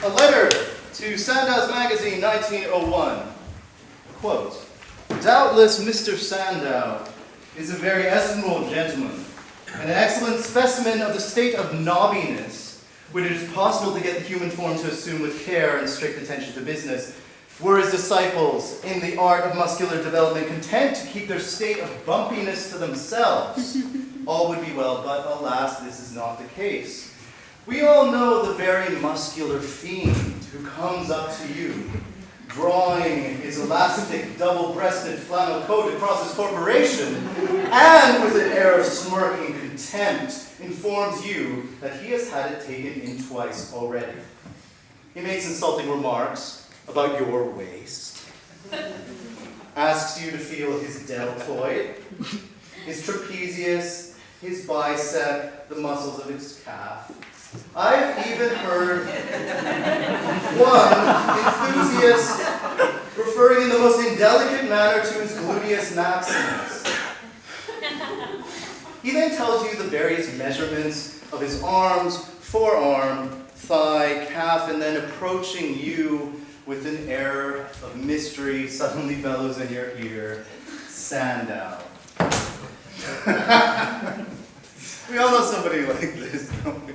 A letter to Sandow's Magazine, 1901. Quote, "Doubtless Mr. Sandow is a very estimable gentleman, and an excellent specimen of the state of knobbiness, which it is possible to get the human form to assume with care and strict attention to business. Were his disciples in the art of muscular development content to keep their state of bumpiness to themselves, all would be well, but alas, this is not the case. We all know the very muscular fiend who comes up to you, drawing his elastic, double-breasted flannel coat across his corporation, and with an air of smirking contempt, informs you that he has had it taken in twice already. He makes insulting remarks about your waist, asks you to feel his deltoid, his trapezius, his bicep, the muscles of his calf. I've even heard one enthusiast referring in the most indelicate manner to his gluteus maximus. He then tells you the various measurements of his arms, forearm, thigh, calf, and then approaching you with an air of mystery, suddenly bellows in your ear, Sandow." We all know somebody like this, don't we?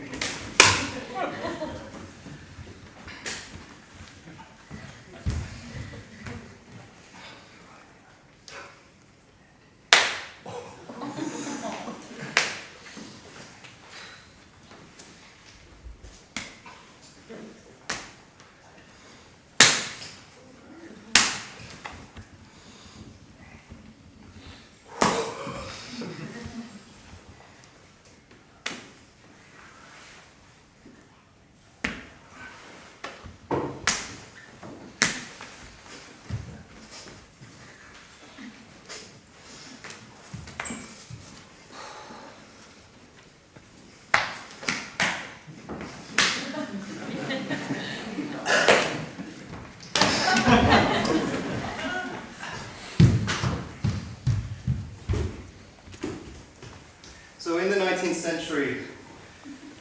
So in the 19th century,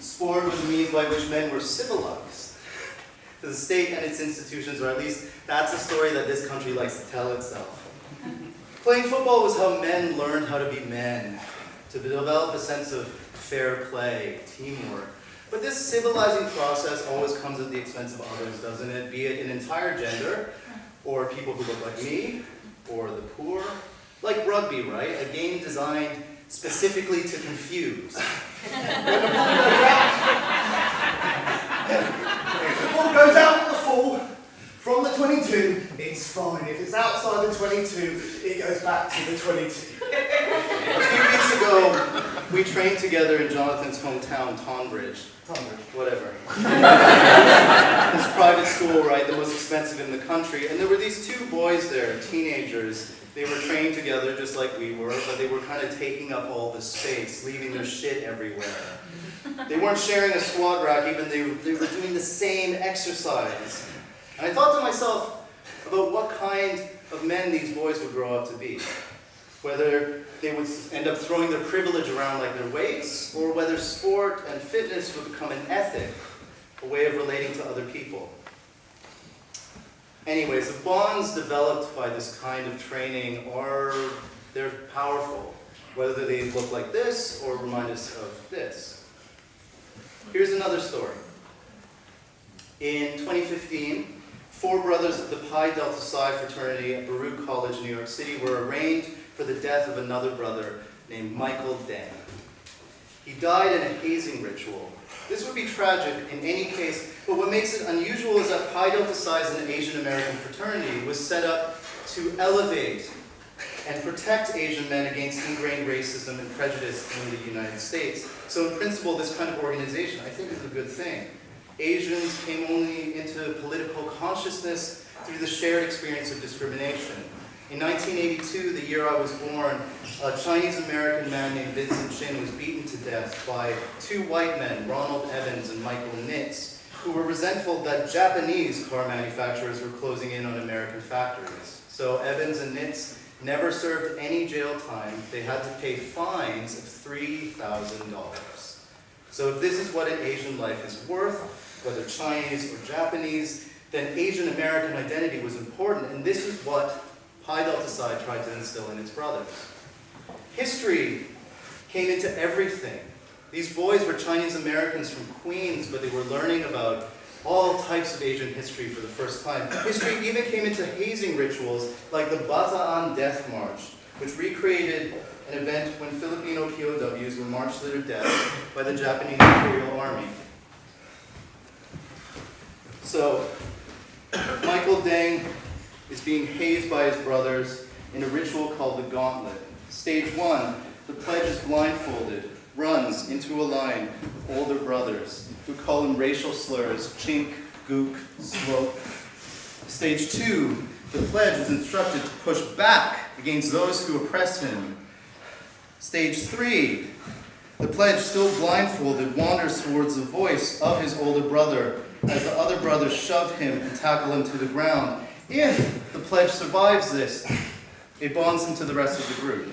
sport was a means by which men were civilized to the state and its institutions, or at least that's a story that this country likes to tell itself. Playing football was how men learned how to be men, to develop a sense of fair play, teamwork. But this civilizing process always comes at the expense of others, doesn't it? Be it an entire gender, or people who look like me, or the poor. Like rugby, right? A game designed specifically to confuse. When the ball goes out at the full, from the 22, it's fine. If it's outside the 22, it goes back to the 22. A few weeks ago, we trained together in Jonathan's hometown, Tonbridge, whatever. This private school, right, the most expensive in the country. And there were these two boys there, teenagers. They were trained together just like we were, but they were kind of taking up all the space, leaving their shit everywhere. They weren't sharing a squat rack, even they were doing the same exercise. And I thought to myself about what kind of men these boys would grow up to be. Whether they would end up throwing their privilege around like their weights, or whether sport and fitness would become an ethic, a way of relating to other people. Anyways, the bonds developed by this kind of training they're powerful, whether they look like this or remind us of this. Here's another story. In 2015, 4 brothers of the Pi Delta Psi fraternity at Baruch College, New York City were arraigned for the death of another brother named Michael Deng. He died in a hazing ritual. This would be tragic in any case, but what makes it unusual is that Pi Delta Psi as an Asian American fraternity was set up to elevate and protect Asian men against ingrained racism and prejudice in the United States. So in principle, this kind of organization, I think, is a good thing. Asians came only into political consciousness through the shared experience of discrimination. In 1982, the year I was born, a Chinese-American man named Vincent Chin was beaten to death by 2 white men, Ronald Evans and Michael Nitz, who were resentful that Japanese car manufacturers were closing in on American factories. So Evans and Nitz never served any jail time. They had to pay fines of $3,000. So if this is what an Asian life is worth, whether Chinese or Japanese, then Asian American identity was important, and this is what Pi Delta Psi tried to instill in its brothers. History came into everything. These boys were Chinese Americans from Queens, but they were learning about all types of Asian history for the first time. History even came into hazing rituals like the Bataan Death March, which recreated an event when Filipino POWs were marched to their death by the Japanese Imperial Army. So, Michael Deng is being hazed by his brothers in a ritual called the Gauntlet. Stage 1, the pledge is blindfolded, runs into a line with older brothers who call him racial slurs, chink, gook, slope. Stage 2, the pledge is instructed to push back against those who oppress him. Stage 3, the pledge, still blindfolded, wanders towards the voice of his older brother as the other brothers shove him and tackle him to the ground. If the pledge survives this, it bonds him to the rest of the group.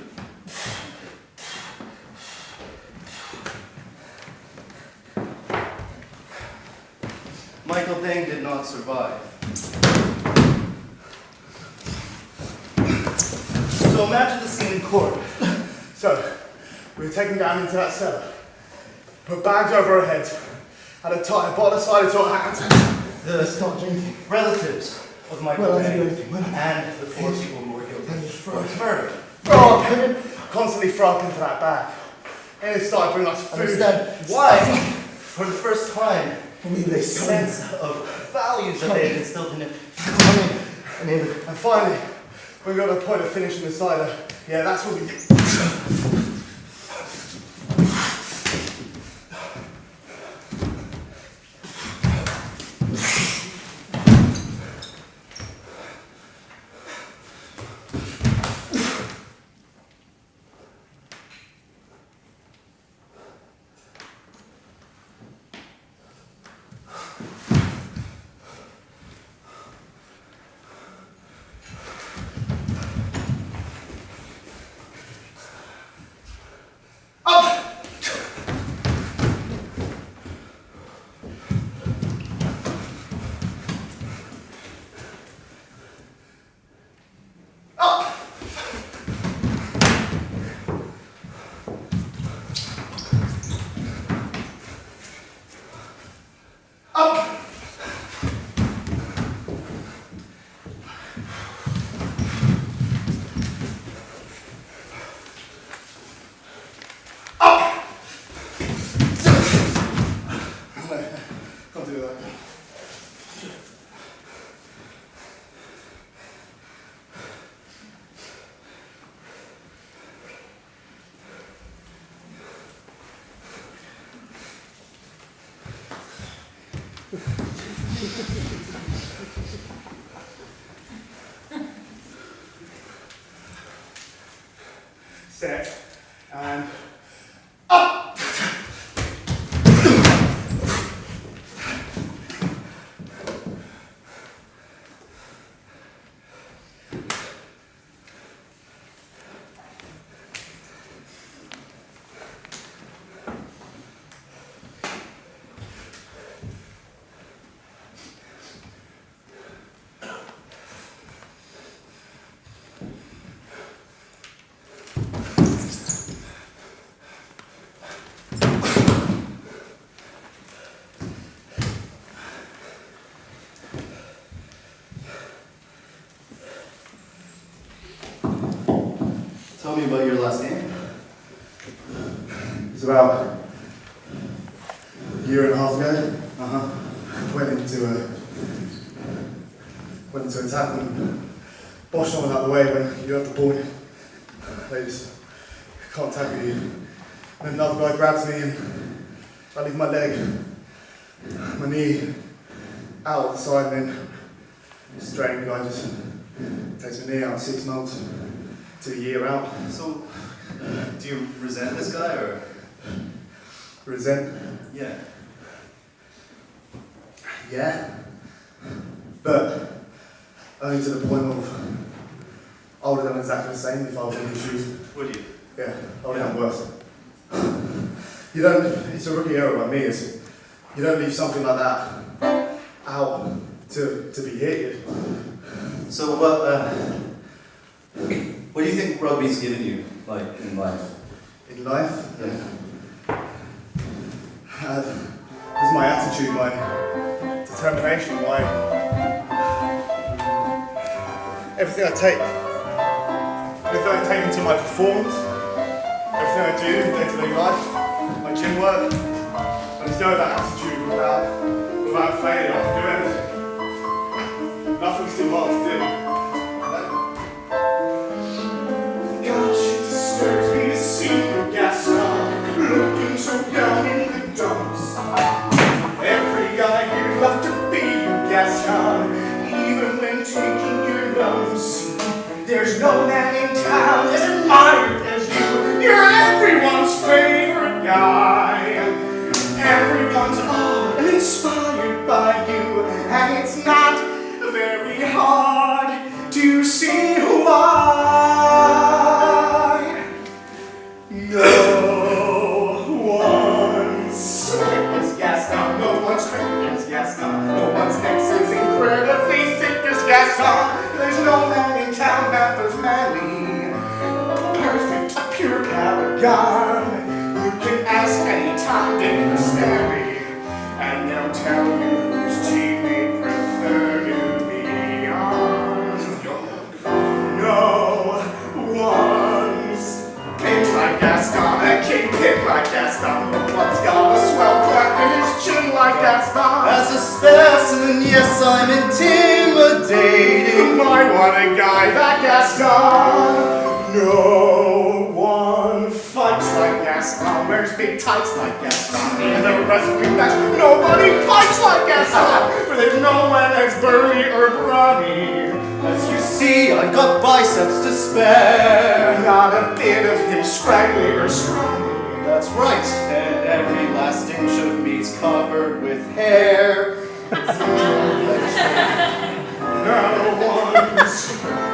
Michael Deng did not survive. So imagine the scene in court. So, we were taken down into that cellar, put bags over our heads, had a tie by the side of our hands. Stop drinking. Relatives of Michael Deng and the 4 people who were guilty of murder. Constantly throw up into that bag. And it started bringing us food. Understand why, for the first time, this sense of values that they had instilled in him. And finally, we got to the point of finishing the cider. Yeah, that's what we did. Set and up. Tell me about your last game. It's about a year and a half ago. Went into attack and Bosch went out of the way when you have the ball. They just can't tackle you. And another guy grabs me and I leave my leg, my knee out of the side, and then straight guy just takes my knee out 6 months to a year out. So, do you resent this guy or? Resent? Yeah. Yeah. But only to the point of I would have done exactly the same if I was in his shoes. Would you? Yeah, I would have done worse. You don't, it's a rookie error by me. You don't leave something like that out to be hated. So what do you think rugby's given you, like, in life? In life, Yeah. this is my attitude, my determination, my everything I take. Everything I take into my performance, everything I do in day-to-day life, my gym work. I just know that attitude without failure, I can do anything. Nothing's too hard to do. Gosh, it disturbs me to see you, Gaston, looking so down in the dumps. Every guy here'd love to be you, Gaston, even when taking your lumps. There's no man in town as admired as you. You're everyone's favorite guy. Everyone's awed and inspired by you, and it's not very hard to see why. No one's slick as Gaston, no one's quick as Gaston, no one's neck is incredibly thick as Gaston. There's no man in town that was manly, perfect, pure paragon. You can ask any time, Dick or Stanley, and they'll tell you whose team they prefer to be on. No one's picked like Gaston, a kingpin like Gaston. No one's got a swell crack in his chin like Gaston. As a specimen, yes, I'm intimidating. My, what a guy, that Gaston. No one fights like Gaston, wears big tights like Gaston. In the wrestling match, nobody fights like Gaston, for there's no one as burly or brawny. As you see, I've got biceps to spare. Not a bit of him scraggly or scrawny. That's right, and every last inch of me's covered with hair. No one's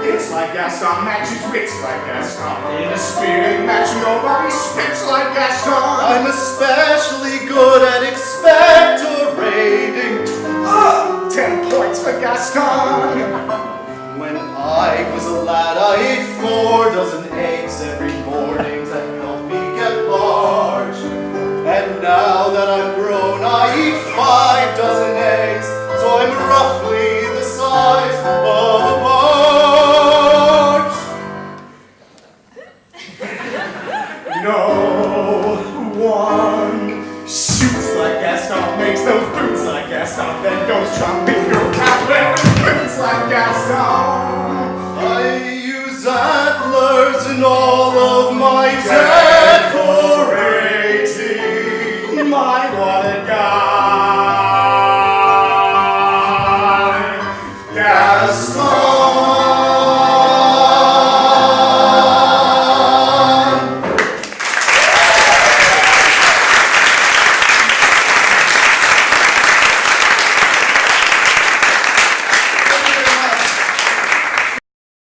hits like Gaston, matches wits like Gaston. In a spitting match, nobody spits like Gaston. I'm especially good at expectorating. 10 points for Gaston. When I was a lad, I ate 4 dozen eggs every morning to help me get large. And now that I'm grown, I eat 5 dozen eggs, so I'm roughly the size of a barge. No one shoots like Gaston, makes those boots like Gaston, then goes chopping your cat wearing boots like Gaston. I use antlers in all of my